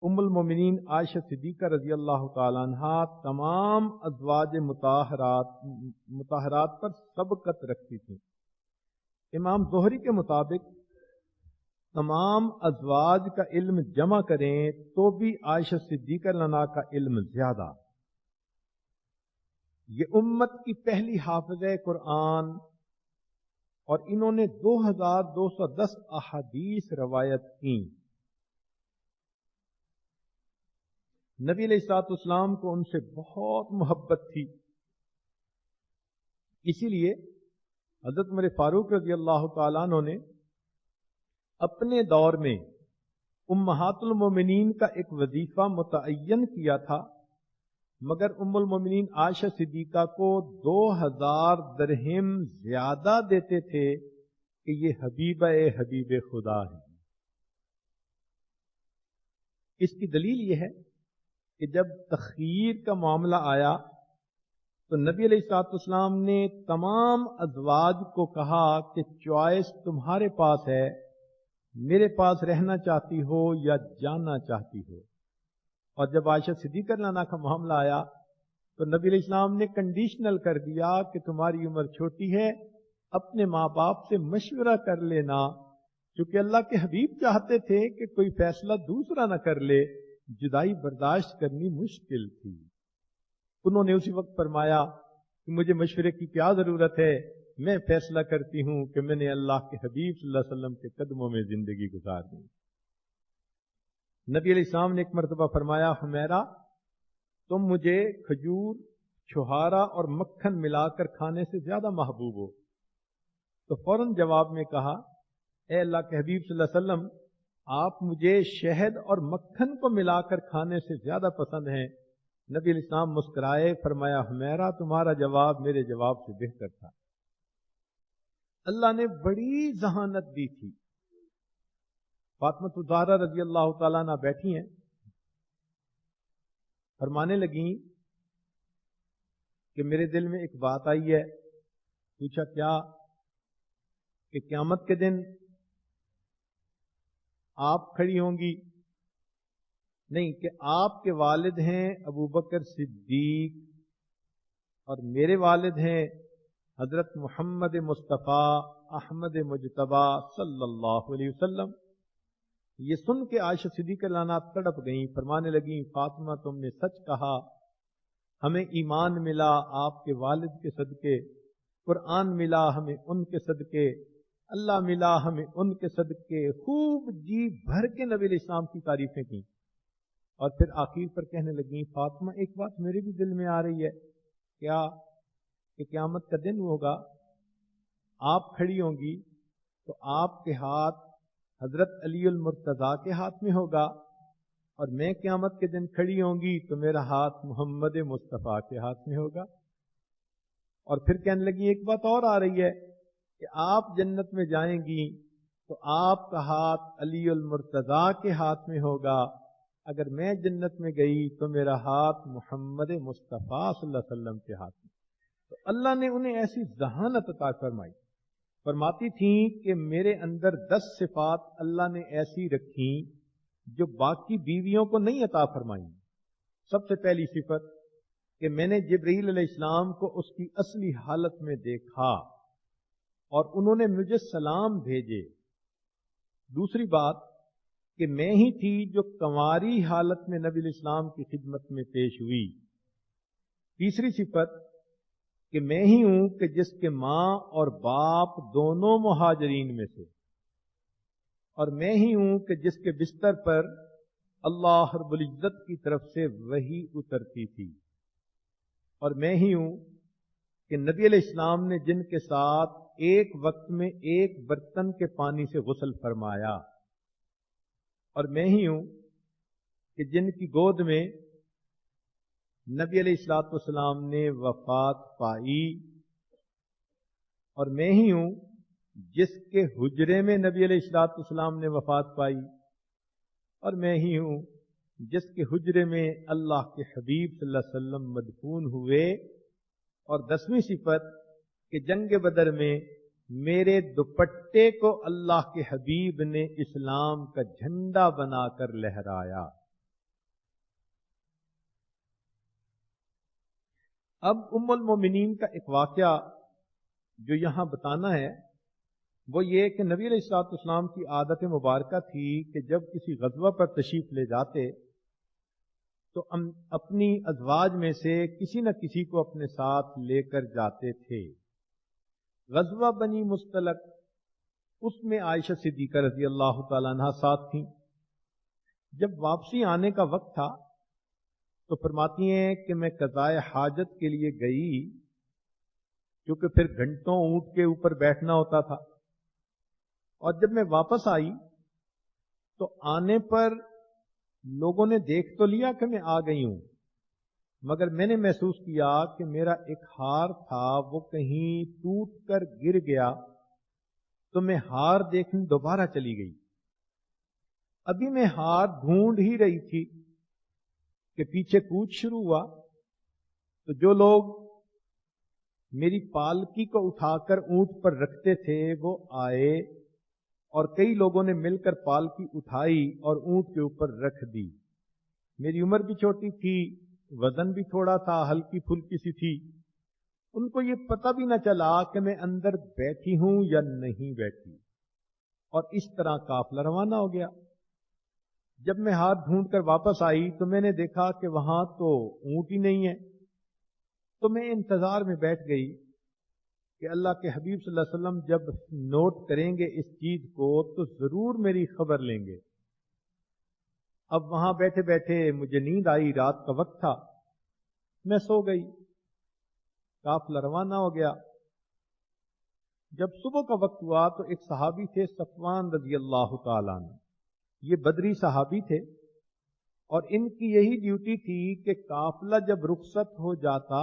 ام المومنین عائشہ صدیقہ رضی اللہ تعالی عنہا تمام ازواج مطہرات پر سبقت رکھتی تھیں۔ امام زہری کے مطابق تمام ازواج کا علم جمع کریں تو بھی عائشہ صدیقہ رضی اللہ عنہا کا علم زیادہ۔ یہ امت کی پہلی حافظہ قرآن اور انہوں نے 2210 احادیث روایت کی۔ نبی علیہ الصلوۃ والسلام کو ان سے بہت محبت تھی، اسی لیے حضرت عمر فاروق رضی اللہ تعالیٰ عنہ نے اپنے دور میں امہات المومنین کا ایک وظیفہ متعین کیا تھا، مگر ام المومنین عائشہ صدیقہ کو 2000 درہم زیادہ دیتے تھے کہ یہ حبیب خدا ہے۔ اس کی دلیل یہ ہے کہ جب تخیر کا معاملہ آیا تو نبی علیہ الصلوۃ والسلام نے تمام ازواج کو کہا کہ چوائس تمہارے پاس ہے، میرے پاس رہنا چاہتی ہو یا جانا چاہتی ہو۔ اور جب عائشہ صدیقہ رضی اللہ عنہا کا معاملہ آیا تو نبی علیہ السلام نے کنڈیشنل کر دیا کہ تمہاری عمر چھوٹی ہے، اپنے ماں باپ سے مشورہ کر لینا، چونکہ اللہ کے حبیب چاہتے تھے کہ کوئی فیصلہ دوسرا نہ کر لے، جدائی برداشت کرنی مشکل تھی۔ انہوں نے اسی وقت فرمایا کہ مجھے مشورے کی کیا ضرورت ہے، میں فیصلہ کرتی ہوں کہ میں نے اللہ کے حبیب صلی اللہ علیہ وسلم کے قدموں میں زندگی گزار دی۔ نبی علیہ السلام نے ایک مرتبہ فرمایا، حمیرہ تم مجھے کھجور، چھہارا اور مکھن ملا کر کھانے سے زیادہ محبوب ہو۔ تو فوراً جواب میں کہا، اے اللہ کے حبیب صلی اللہ علیہ وسلم، آپ مجھے شہد اور مکھن کو ملا کر کھانے سے زیادہ پسند ہیں۔ نبی علیہ السلام مسکرائے، فرمایا، حمیرہ تمہارا جواب میرے جواب سے بہتر تھا۔ اللہ نے بڑی ذہانت دی تھی۔ فاطمہ الزہرا رضی اللہ تعالیٰ عنہ بیٹھی ہیں، فرمانے لگیں کہ میرے دل میں ایک بات آئی ہے۔ پوچھا کیا؟ کہ قیامت کے دن آپ کھڑی ہوں گی؟ نہیں، کہ آپ کے والد ہیں ابو بکر صدیق اور میرے والد ہیں حضرت محمد مصطفیٰ احمد مجتبیٰ صلی اللہ علیہ وسلم۔ یہ سن کے عائشہ صدیقہ رضی اللہ عنہا تڑپ گئیں، فرمانے لگیں، فاطمہ تم نے سچ کہا، ہمیں ایمان ملا آپ کے والد کے صدقے، قرآن ملا ہمیں ان کے صدقے، اللہ ملا ہمیں ان کے صدقے۔ خوب جی بھر کے نبی علیہ السلام کی تعریفیں کی، اور پھر آخر پر کہنے لگیں، فاطمہ ایک بات میرے بھی دل میں آ رہی ہے، کیا؟ کہ قیامت کا دن ہوگا، آپ کھڑی ہوں گی تو آپ کے ہاتھ حضرت علی المرتضیٰ کے ہاتھ میں ہوگا، اور میں قیامت کے دن کھڑی ہوں گی تو میرا ہاتھ محمد مصطفیٰ کے ہاتھ میں ہوگا۔ اور پھر کہنے لگی، ایک بات اور آ رہی ہے کہ آپ جنت میں جائیں گی تو آپ کا ہاتھ علی المرتضیٰ کے ہاتھ میں ہوگا، اگر میں جنت میں گئی تو میرا ہاتھ محمد مصطفیٰ صلی اللہ علیہ وسلم کے ہاتھ میں۔ تو اللہ نے انہیں ایسی ذہانت عطا فرمائی۔ فرماتی تھیں کہ میرے اندر 10 صفات اللہ نے ایسی رکھیں جو باقی بیویوں کو نہیں عطا فرمائیں۔ سب سے پہلی صفت کہ میں نے جبرائیل علیہ السلام کو اس کی اصلی حالت میں دیکھا اور انہوں نے مجھے سلام بھیجے۔ دوسری بات کہ میں ہی تھی جو کنواری حالت میں نبی علیہ السلام کی خدمت میں پیش ہوئی۔ تیسری صفت کہ میں ہی ہوں کہ جس کے ماں اور باپ دونوں مہاجرین میں سے، اور میں ہی ہوں کہ جس کے بستر پر اللہ رب العزت کی طرف سے وحی اترتی تھی، اور میں ہی ہوں کہ نبی علیہ السلام نے جن کے ساتھ ایک وقت میں ایک برتن کے پانی سے غسل فرمایا، اور میں ہی ہوں کہ جن کی گود میں نبی علیہ الصلوۃ والسلام نے وفات پائی، اور میں ہی ہوں جس کے حجرے میں نبی علیہ الصلوۃ والسلام نے وفات پائی، اور میں ہی ہوں جس کے حجرے میں اللہ کے حبیب صلی اللہ علیہ وسلم مدفون ہوئے۔ اور 10ویں صفت کہ جنگ بدر میں میرے دوپٹے کو اللہ کے حبیب نے اسلام کا جھنڈا بنا کر لہرایا۔ اب المومنین کا ایک واقعہ جو یہاں بتانا ہے وہ یہ کہ نبی علیہ الصلوۃ والسلام کی عادت مبارکہ تھی کہ جب کسی غزوہ پر تشریف لے جاتے تو اپنی ازواج میں سے کسی نہ کسی کو اپنے ساتھ لے کر جاتے تھے۔ غزوہ بنی مستلق، اس میں عائشہ صدیقہ رضی اللہ تعالیٰ عنہا ساتھ تھیں۔ جب واپسی آنے کا وقت تھا تو فرماتی ہیں کہ میں قضائے حاجت کے لیے گئی، کیونکہ پھر گھنٹوں اونٹ کے اوپر بیٹھنا ہوتا تھا، اور جب میں واپس آئی تو آنے پر لوگوں نے دیکھ تو لیا کہ میں آ گئی ہوں، مگر میں نے محسوس کیا کہ میرا ایک ہار تھا وہ کہیں ٹوٹ کر گر گیا، تو میں ہار دیکھنے دوبارہ چلی گئی۔ ابھی میں ہار ڈھونڈ ہی رہی تھی کہ پیچھے کوچ شروع ہوا، تو جو لوگ میری پالکی کو اٹھا کر اونٹ پر رکھتے تھے وہ آئے، اور کئی لوگوں نے مل کر پالکی اٹھائی اور اونٹ کے اوپر رکھ دی۔ میری عمر بھی چھوٹی تھی، وزن بھی تھوڑا تھا، ہلکی پھلکی سی تھی، ان کو یہ پتہ بھی نہ چلا کہ میں اندر بیٹھی ہوں یا نہیں بیٹھی، اور اس طرح قافلہ روانہ ہو گیا۔ جب میں ہاتھ ڈھونڈ کر واپس آئی تو میں نے دیکھا کہ وہاں تو اونٹ ہی نہیں ہے، تو میں انتظار میں بیٹھ گئی کہ اللہ کے حبیب صلی اللہ علیہ وسلم جب نوٹ کریں گے اس چیز کو تو ضرور میری خبر لیں گے۔ اب وہاں بیٹھے بیٹھے مجھے نیند آئی، رات کا وقت تھا، میں سو گئی، قافلہ روانہ ہو گیا۔ جب صبح کا وقت ہوا تو ایک صحابی تھے صفوان رضی اللہ تعالیٰ عنہ، یہ بدری صحابی تھے، اور ان کی یہی ڈیوٹی تھی کہ قافلہ جب رخصت ہو جاتا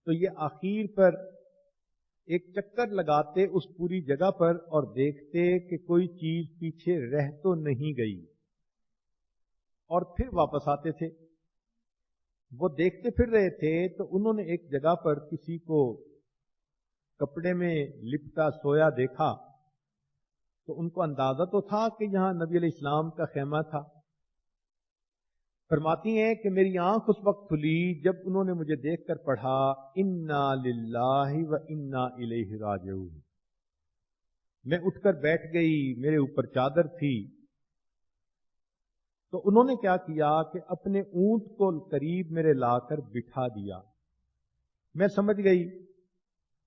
تو یہ آخر پر ایک چکر لگاتے اس پوری جگہ پر اور دیکھتے کہ کوئی چیز پیچھے رہ تو نہیں گئی، اور پھر واپس آتے تھے۔ وہ دیکھتے پھر رہے تھے تو انہوں نے ایک جگہ پر کسی کو کپڑے میں لپٹا سویا دیکھا، تو ان کو اندازہ تو تھا کہ یہاں نبی علیہ السلام کا خیمہ تھا۔ فرماتی ہیں کہ میری آنکھ اس وقت کھلی جب انہوں نے مجھے دیکھ کر پڑھا انا للہ و انا الیہ راجعون۔ میں اٹھ کر بیٹھ گئی، میرے اوپر چادر تھی، تو انہوں نے کیا کیا کہ اپنے اونٹ کو قریب میرے لا کر بٹھا دیا۔ میں سمجھ گئی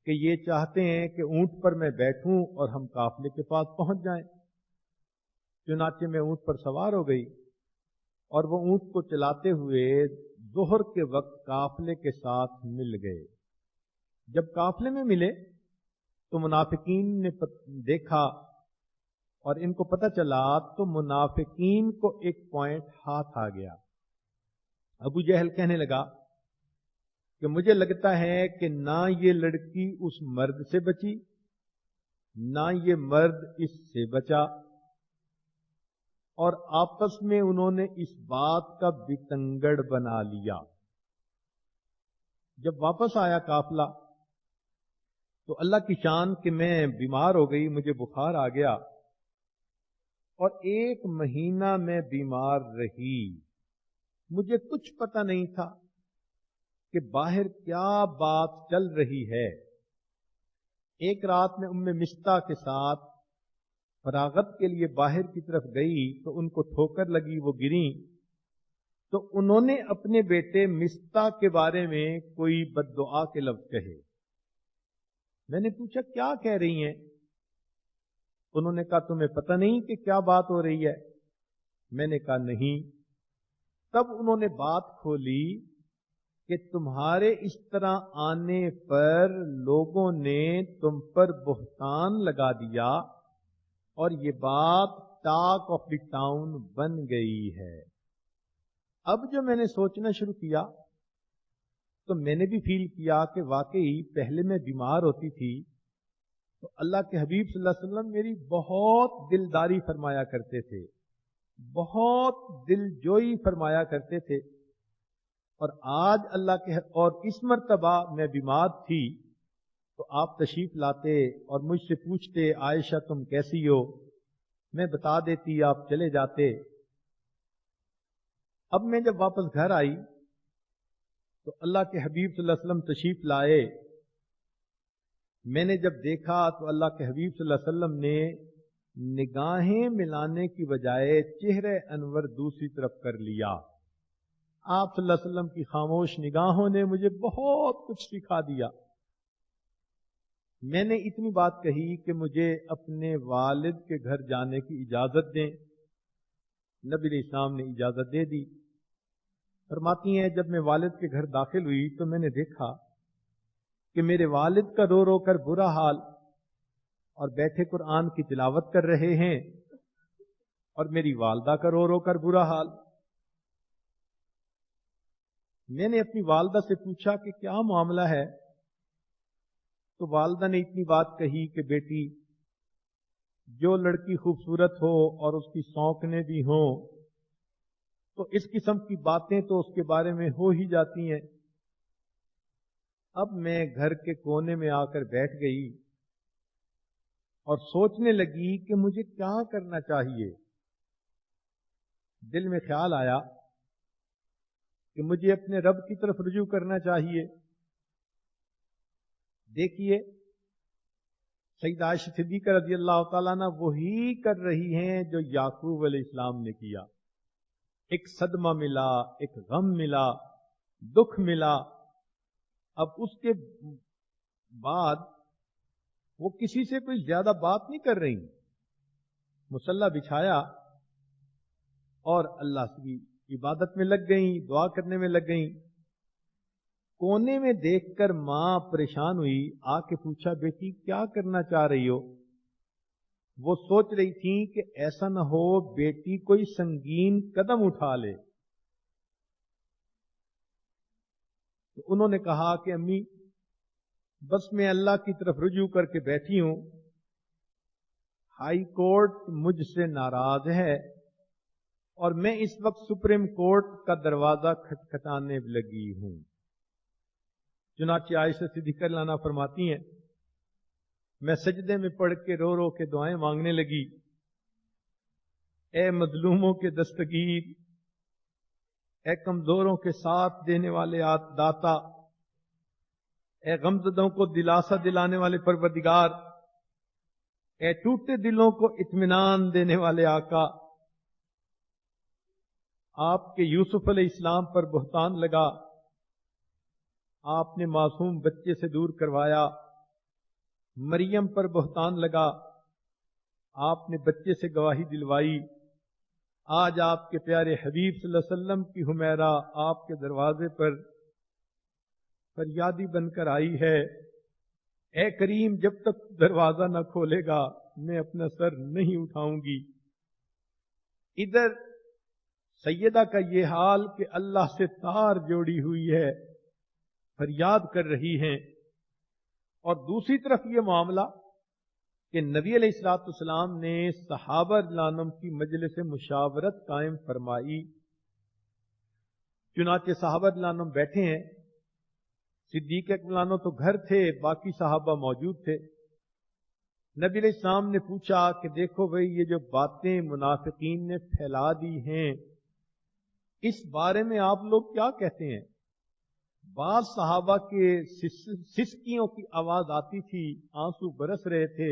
کہ یہ چاہتے ہیں کہ اونٹ پر میں بیٹھوں اور ہم قافلے کے پاس پہنچ جائیں۔ چنانچہ میں اونٹ پر سوار ہو گئی اور وہ اونٹ کو چلاتے ہوئے ظہر کے وقت قافلے کے ساتھ مل گئے۔ جب قافلے میں ملے تو منافقین نے دیکھا اور ان کو پتہ چلا، تو منافقین کو ایک پوائنٹ ہاتھ آ گیا۔ ابو جہل کہنے لگا کہ مجھے لگتا ہے کہ نہ یہ لڑکی اس مرد سے بچی، نہ یہ مرد اس سے بچا، اور آپس میں انہوں نے اس بات کا بتنگڑ بنا لیا۔ جب واپس آیا قافلہ تو اللہ کی شان کہ میں بیمار ہو گئی، مجھے بخار آ گیا، اور 1 مہینہ میں بیمار رہی۔ مجھے کچھ پتہ نہیں تھا کہ باہر کیا بات چل رہی ہے۔ ایک رات میں ام مستہ کے ساتھ فراغت کے لیے باہر کی طرف گئی تو ان کو ٹھوکر لگی، وہ گریں، تو انہوں نے اپنے بیٹے مستہ کے بارے میں کوئی بد دعا کے لفظ کہے۔ میں نے پوچھا کیا کہہ رہی ہیں؟ انہوں نے کہا تمہیں پتہ نہیں کہ کیا بات ہو رہی ہے؟ میں نے کہا نہیں۔ تب انہوں نے بات کھولی کہ تمہارے اس طرح آنے پر لوگوں نے تم پر بہتان لگا دیا، اور یہ بات ٹاک آف دی ٹاؤن بن گئی ہے۔ اب جو میں نے سوچنا شروع کیا تو میں نے بھی فیل کیا کہ واقعی پہلے میں بیمار ہوتی تھی تو اللہ کے حبیب صلی اللہ علیہ وسلم میری بہت دلداری فرمایا کرتے تھے، بہت دل جوئی فرمایا کرتے تھے، اور آج اللہ کے اور اس مرتبہ میں بیمار تھی تو آپ تشریف لاتے اور مجھ سے پوچھتے عائشہ تم کیسی ہو، میں بتا دیتی، آپ چلے جاتے۔ اب میں جب واپس گھر آئی تو اللہ کے حبیب صلی اللہ علیہ وسلم تشریف لائے. میں نے جب دیکھا تو اللہ کے حبیب صلی اللہ علیہ وسلم نے نگاہیں ملانے کی بجائے چہرہ انور دوسری طرف کر لیا. آپ صلی اللہ علیہ وسلم کی خاموش نگاہوں نے مجھے بہت کچھ سکھا دیا. میں نے اتنی بات کہی کہ مجھے اپنے والد کے گھر جانے کی اجازت دیں. نبی علیہ السلام نے اجازت دے دی. فرماتی ہیں جب میں والد کے گھر داخل ہوئی تو میں نے دیکھا کہ میرے والد کا رو رو کر برا حال اور بیٹھے قرآن کی تلاوت کر رہے ہیں، اور میری والدہ کا رو رو کر برا حال. میں نے اپنی والدہ سے پوچھا کہ کیا معاملہ ہے؟ تو والدہ نے اتنی بات کہی کہ بیٹی، جو لڑکی خوبصورت ہو اور اس کی سونکنے بھی ہوں تو اس قسم کی باتیں تو اس کے بارے میں ہو ہی جاتی ہیں. اب میں گھر کے کونے میں آ کر بیٹھ گئی اور سوچنے لگی کہ مجھے کیا کرنا چاہیے. دل میں خیال آیا کہ مجھے اپنے رب کی طرف رجوع کرنا چاہیے. دیکھیے، سیدہ عائشہ صدیقہ رضی اللہ تعالیٰ عنہ وہی کر رہی ہیں جو یعقوب علیہ السلام نے کیا. ایک صدمہ ملا، ایک غم ملا، دکھ ملا. اب اس کے بعد وہ کسی سے کوئی زیادہ بات نہیں کر رہی. مصلی بچھایا اور اللہ کی عبادت میں لگ گئیں، دعا کرنے میں لگ گئیں. کونے میں دیکھ کر ماں پریشان ہوئی، آ کے پوچھا بیٹی کیا کرنا چاہ رہی ہو؟ وہ سوچ رہی تھی کہ ایسا نہ ہو بیٹی کوئی سنگین قدم اٹھا لے. تو انہوں نے کہا کہ امی بس میں اللہ کی طرف رجوع کر کے بیٹھی ہوں. ہائی کورٹ مجھ سے ناراض ہے اور میں اس وقت سپریم کورٹ کا دروازہ کھٹکھٹانے لگی ہوں. چنانچہ عائشہ صدیقہ رضی اللہ عنہا فرماتی ہیں میں سجدے میں پڑھ کے رو رو کے دعائیں مانگنے لگی. اے مظلوموں کے دستگیر، اے کمزوروں کے ساتھ دینے والے داتا، اے غمزدوں کو دلاسا دلانے والے پروردگار، اے ٹوٹے دلوں کو اطمینان دینے والے آقا. آپ کے یوسف علیہ السلام پر بہتان لگا، آپ نے معصوم بچے سے دور کروایا. مریم پر بہتان لگا، آپ نے بچے سے گواہی دلوائی. آج آپ کے پیارے حبیب صلی اللہ علیہ وسلم کی حمیرہ آپ کے دروازے پر فریادی بن کر آئی ہے. اے کریم، جب تک دروازہ نہ کھولے گا میں اپنا سر نہیں اٹھاؤں گی. ادھر سیدہ کا یہ حال کہ اللہ سے تار جوڑی ہوئی ہے، فریاد کر رہی ہیں، اور دوسری طرف یہ معاملہ کہ نبی علیہ الصلوۃ والسلام نے صحابہ رضی اللہ عنہم کی مجلس مشاورت قائم فرمائی. چنانچہ صحابہ رضی اللہ عنہم بیٹھے ہیں. صدیق اکبر عنہ تو گھر تھے، باقی صحابہ موجود تھے. نبی علیہ السلام نے پوچھا کہ دیکھو بھئی، یہ جو باتیں منافقین نے پھیلا دی ہیں اس بارے میں آپ لوگ کیا کہتے ہیں؟ بعض صحابہ کے سسکیوں کی آواز آتی تھی، آنسو برس رہے تھے،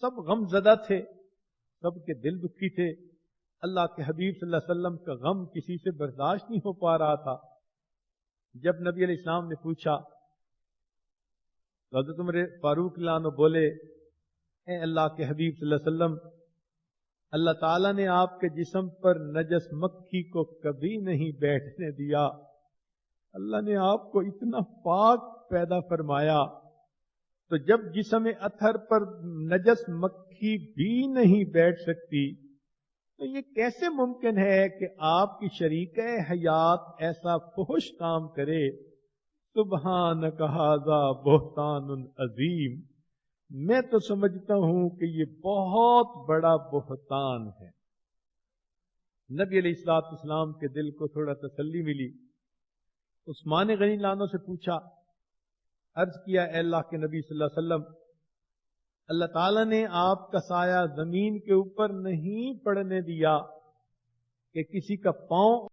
سب غم زدہ تھے، سب کے دل دکھی تھے. اللہ کے حبیب صلی اللہ علیہ وسلم کا غم کسی سے برداشت نہیں ہو پا رہا تھا. جب نبی علیہ السلام نے پوچھا تو حضرت عمر فاروق رضی اللہ عنہ بولے، اے اللہ کے حبیب صلی اللہ علیہ وسلم، اللہ تعالیٰ نے آپ کے جسم پر نجس مکھی کو کبھی نہیں بیٹھنے دیا. اللہ نے آپ کو اتنا پاک پیدا فرمایا، تو جب جسم اطہر پر نجس مکھی بھی نہیں بیٹھ سکتی تو یہ کیسے ممکن ہے کہ آپ کی شریکہ حیات ایسا فحش کام کرے؟ سبحانک ھذا بہتان عظیم. میں تو سمجھتا ہوں کہ یہ بہت بڑا بہتان ہے. نبی علیہ الصلوۃ والسلام کے دل کو تھوڑا تسلی ملی. عثمان غنی اللہ عنہ سے پوچھا، عرض کیا، اے اللہ کے نبی صلی اللہ علیہ وسلم، اللہ تعالیٰ نے آپ کا سایہ زمین کے اوپر نہیں پڑنے دیا کہ کسی کا پاؤں